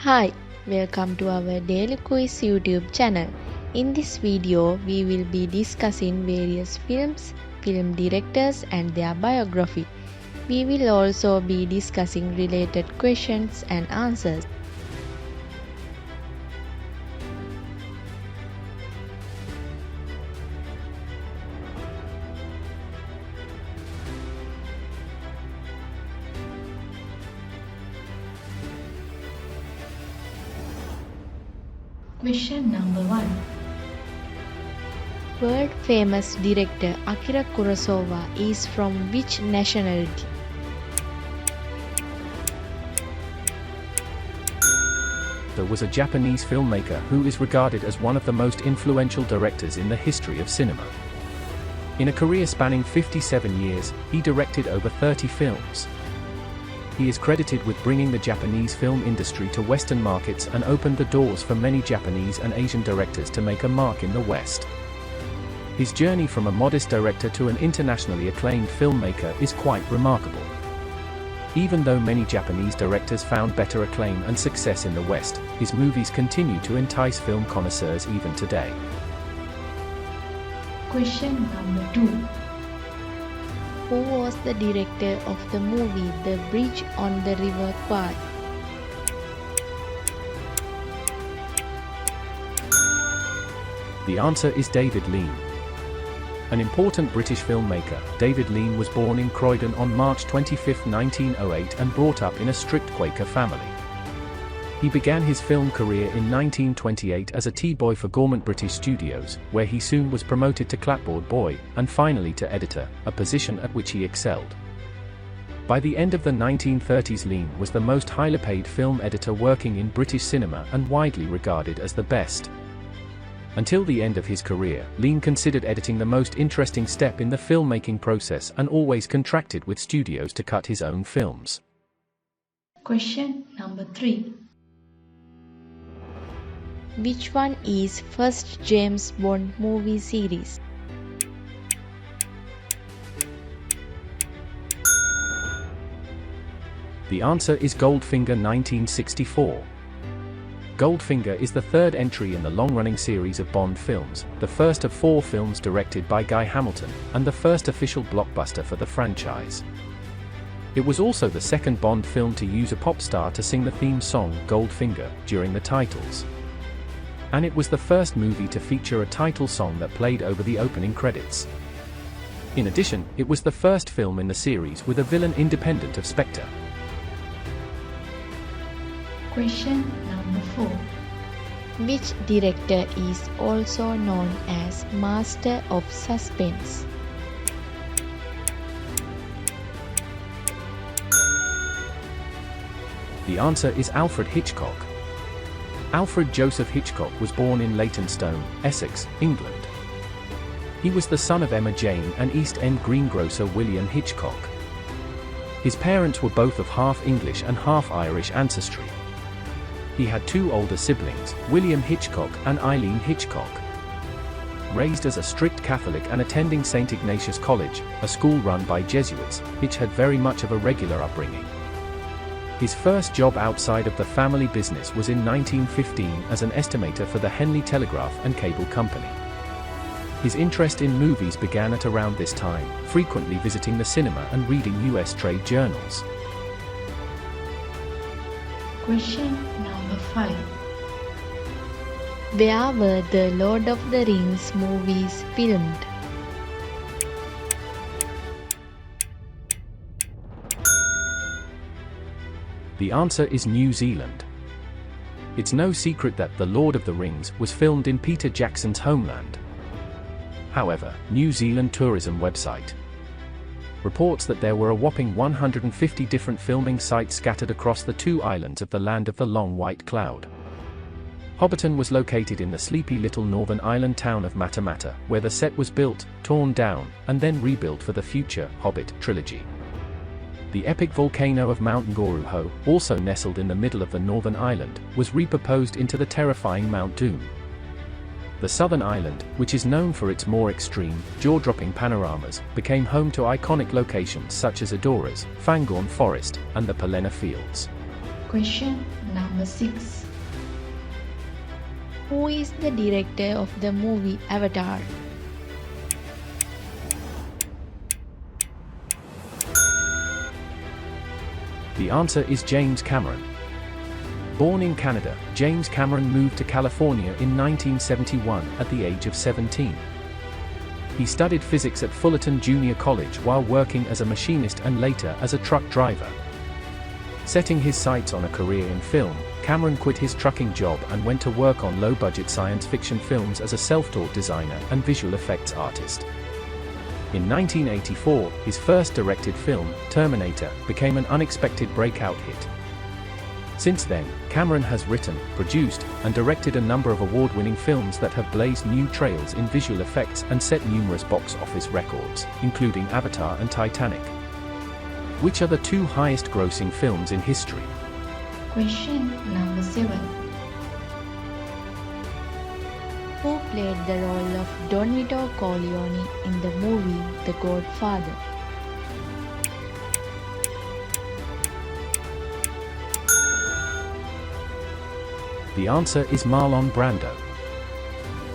Hi, welcome to our Daily Quiz YouTube channel. In this video, we will be discussing various films, film directors and their biography. We will also be discussing related questions and answers. Question number 1. World-famous director Akira Kurosawa is from which nationality? There was a Japanese filmmaker who is regarded as one of the most influential directors in the history of cinema. In a career spanning 57 years, he directed over 30 films. He is credited with bringing the Japanese film industry to Western markets and opened the doors for many Japanese and Asian directors to make a mark in the West. His journey from a modest director to an internationally acclaimed filmmaker is quite remarkable. Even though many Japanese directors found better acclaim and success in the West, his movies continue to entice film connoisseurs even today. Question number 2. Who was the director of the movie The Bridge on the River Kwai? The answer is David Lean. An important British filmmaker, David Lean was born in Croydon on March 25, 1908 and brought up in a strict Quaker family. He began his film career in 1928 as a tea-boy for Gaumont British Studios, where he soon was promoted to clapboard boy, and finally to editor, a position at which he excelled. By the end of the 1930s, Lean was the most highly paid film editor working in British cinema and widely regarded as the best. Until the end of his career, Lean considered editing the most interesting step in the filmmaking process and always contracted with studios to cut his own films. Question number 3. Which one is first James Bond movie series? The answer is Goldfinger 1964. Goldfinger is the third entry in the long-running series of Bond films, the first of 4 films directed by Guy Hamilton, and the first official blockbuster for the franchise. It was also the second Bond film to use a pop star to sing the theme song, Goldfinger, during the titles. And it was the first movie to feature a title song that played over the opening credits. In addition, it was the first film in the series with a villain independent of Spectre. Question number 4. Which director is also known as Master of Suspense? The answer is Alfred Hitchcock. Alfred Joseph Hitchcock was born in Leytonstone, Essex, England. He was the son of Emma Jane and East End greengrocer William Hitchcock. His parents were both of half English and half Irish ancestry. He had 2 older siblings, William Hitchcock and Eileen Hitchcock. Raised as a strict Catholic and attending St. Ignatius College, a school run by Jesuits, Hitch had very much of a regular upbringing. His first job outside of the family business was in 1915 as an estimator for the Henley Telegraph and Cable Company. His interest in movies began at around this time, frequently visiting the cinema and reading US trade journals. Question number 5. Where were the Lord of the Rings movies filmed? The answer is New Zealand. It's no secret that The Lord of the Rings was filmed in Peter Jackson's homeland. However, New Zealand tourism website reports that there were a whopping 150 different filming sites scattered across the 2 islands of the land of the Long White Cloud. Hobbiton was located in the sleepy little northern island town of Matamata, where the set was built, torn down, and then rebuilt for the future Hobbit trilogy. The epic volcano of Mount Ngauruhoe, also nestled in the middle of the northern island, was repurposed into the terrifying Mount Doom. The southern island, which is known for its more extreme, jaw-dropping panoramas, became home to iconic locations such as Edoras, Fangorn Forest, and the Pelena Fields. Question number 6. Who is the director of the movie Avatar? The answer is James Cameron. Born in Canada, James Cameron moved to California in 1971 at the age of 17. He studied physics at Fullerton Junior College while working as a machinist and later as a truck driver. Setting his sights on a career in film, Cameron quit his trucking job and went to work on low-budget science fiction films as a self-taught designer and visual effects artist. In 1984, his first directed film, Terminator, became an unexpected breakout hit. Since then, Cameron has written, produced, and directed a number of award-winning films that have blazed new trails in visual effects and set numerous box office records, including Avatar and Titanic. Which are the two highest-grossing films in history? Question number 7. Who played the role of Don Vito Corleone in the movie The Godfather? The answer is Marlon Brando.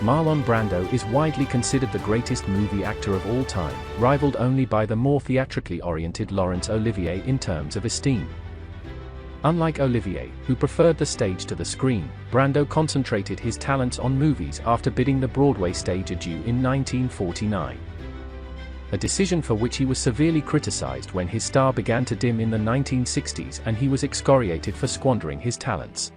Marlon Brando is widely considered the greatest movie actor of all time, rivaled only by the more theatrically oriented Laurence Olivier in terms of esteem. Unlike Olivier, who preferred the stage to the screen, Brando concentrated his talents on movies after bidding the Broadway stage adieu in 1949. A decision for which he was severely criticized when his star began to dim in the 1960s and he was excoriated for squandering his talents.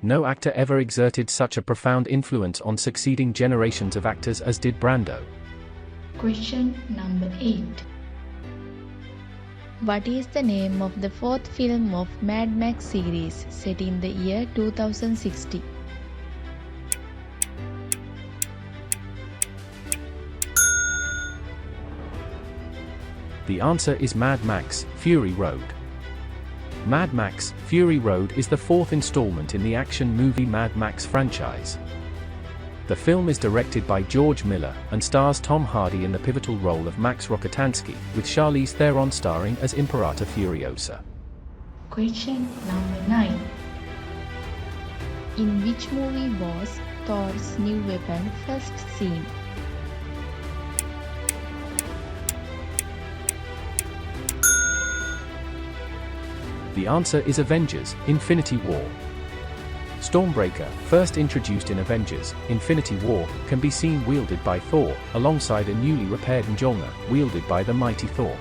No actor ever exerted such a profound influence on succeeding generations of actors as did Brando. Question number 8. What is the name of the fourth film of Mad Max series set in the year 2060? The answer is Mad Max: Fury Road. Mad Max: Fury Road is the fourth installment in the action movie Mad Max franchise. The film is directed by George Miller and stars Tom Hardy in the pivotal role of Max Rokitansky, with Charlize Theron starring as Imperator Furiosa. Question number 9. In which movie was Thor's new weapon first seen? The answer is Avengers: Infinity War. Stormbreaker, first introduced in Avengers: Infinity War, can be seen wielded by Thor, alongside a newly repaired Mjolnir, wielded by the mighty Thor.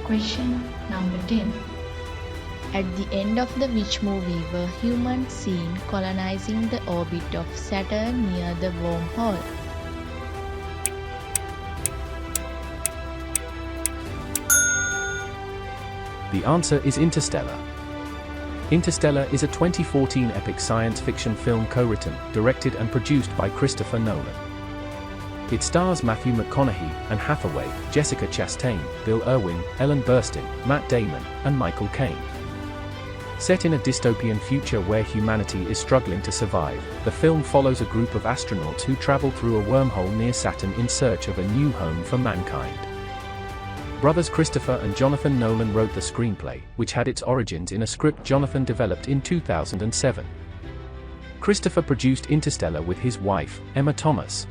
Question number 10. At the end of the which movie were humans seen colonizing the orbit of Saturn near the wormhole? The answer is Interstellar. Interstellar is a 2014 epic science fiction film co-written, directed and produced by Christopher Nolan. It stars Matthew McConaughey, Anne Hathaway, Jessica Chastain, Bill Irwin, Ellen Burstyn, Matt Damon, and Michael Caine. Set in a dystopian future where humanity is struggling to survive, the film follows a group of astronauts who travel through a wormhole near Saturn in search of a new home for mankind. Brothers Christopher and Jonathan Nolan wrote the screenplay, which had its origins in a script Jonathan developed in 2007. Christopher produced Interstellar with his wife, Emma Thomas.